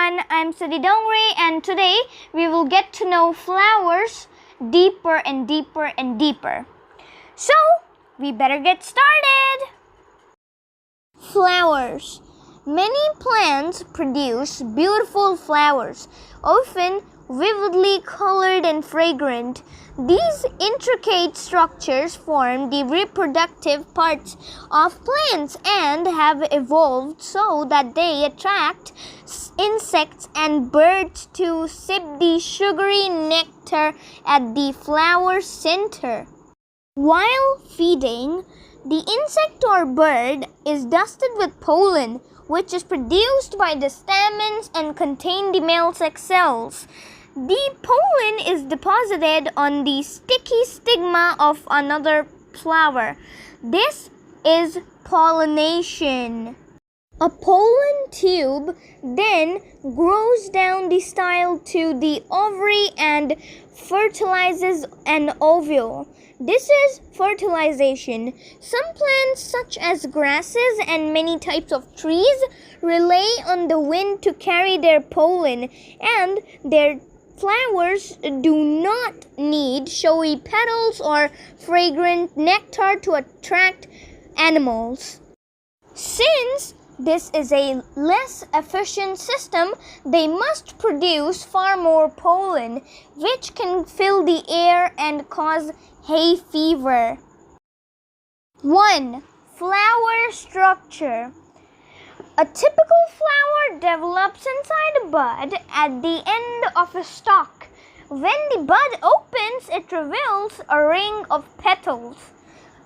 everyone, I'm Sudi Dongri, and today we will get to know flowers deeper and deeper and deeper. So, we better get started! Flowers. Many plants produce beautiful flowers, often vividly colored and fragrant. These intricate structures form the reproductive parts of plants and have evolved so that they attract insects and birds to sip the sugary nectar at the flower center. While feeding, the insect or bird is dusted with pollen, which is produced by the stamens and contain the male sex cells. The pollen is deposited on the sticky stigma of another flower. This is pollination. A pollen tube then grows down the style to the ovary and fertilizes an ovule. This is fertilization. Some plants, such as grasses and many types of trees, rely on the wind to carry their pollen, and their flowers do not need showy petals or fragrant nectar to attract animals. Since this is a less efficient system, they must produce far more pollen, which can fill the air and cause hay fever. 1. Flower structure. A typical flower develops inside a bud at the end of a stalk. When the bud opens, it reveals a ring of petals,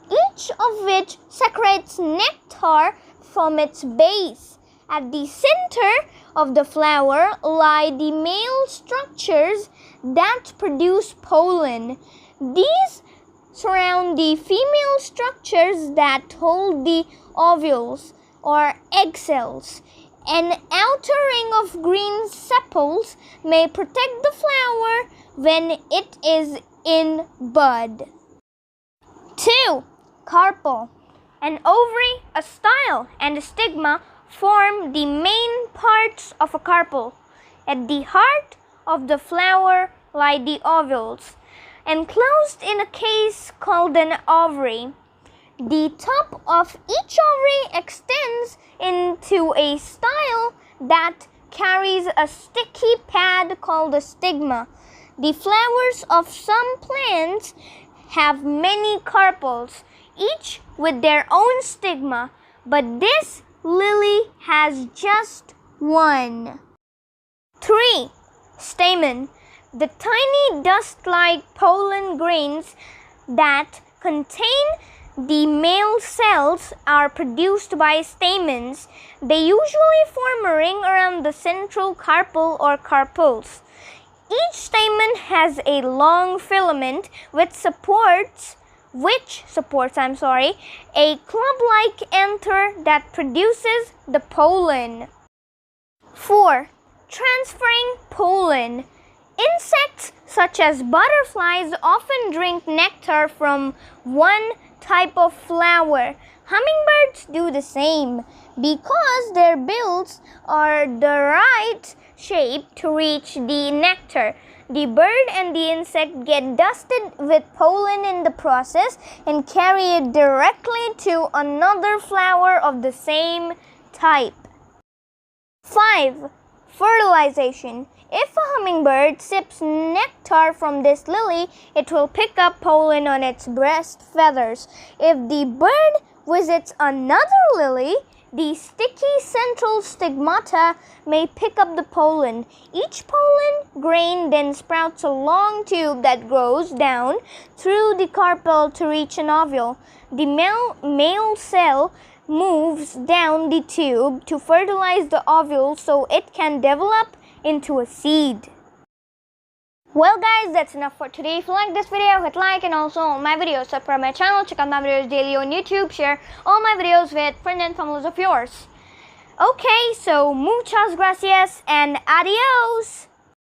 each of which secretes nectar from its base. At the center of the flower lie the male structures that produce pollen. These surround the female structures that hold the ovules or egg cells. An outer ring of green sepals may protect the flower when it is in bud. 2. Carpel. An ovary, a style, and a stigma form the main parts of a carpel. At the heart of the flower lie the ovules, enclosed in a case called an ovary. The top of each ovary extends into a style that carries a sticky pad called a stigma. The flowers of some plants have many carpels, each with their own stigma, but this lily has just one. 3. Stamen. The tiny dust-like pollen grains that contain the male cells are produced by stamens. They usually form a ring around the central carpel or carpels. Each stamen has a long filament which supports a club-like anther that produces the pollen. 4. Transferring pollen. Insects such as butterflies often drink nectar from one type of flower. Hummingbirds do the same because their bills are the right shape to reach the nectar. The bird and the insect get dusted with pollen in the process and carry it directly to another flower of the same type. 5. Fertilization. If a hummingbird sips nectar from this lily, it will pick up pollen on its breast feathers. If the bird visits another lily, the sticky central stigmata may pick up the pollen. Each pollen grain then sprouts a long tube that grows down through the carpel to reach an ovule. The male cell moves down the tube to fertilize the ovule so it can develop into a seed. Well guys, that's enough for today. If you like this video, hit like, and also all my videos. Subscribe my channel, check out my videos daily on YouTube, share all my videos with friends and families of yours. Okay, so muchas gracias and adios!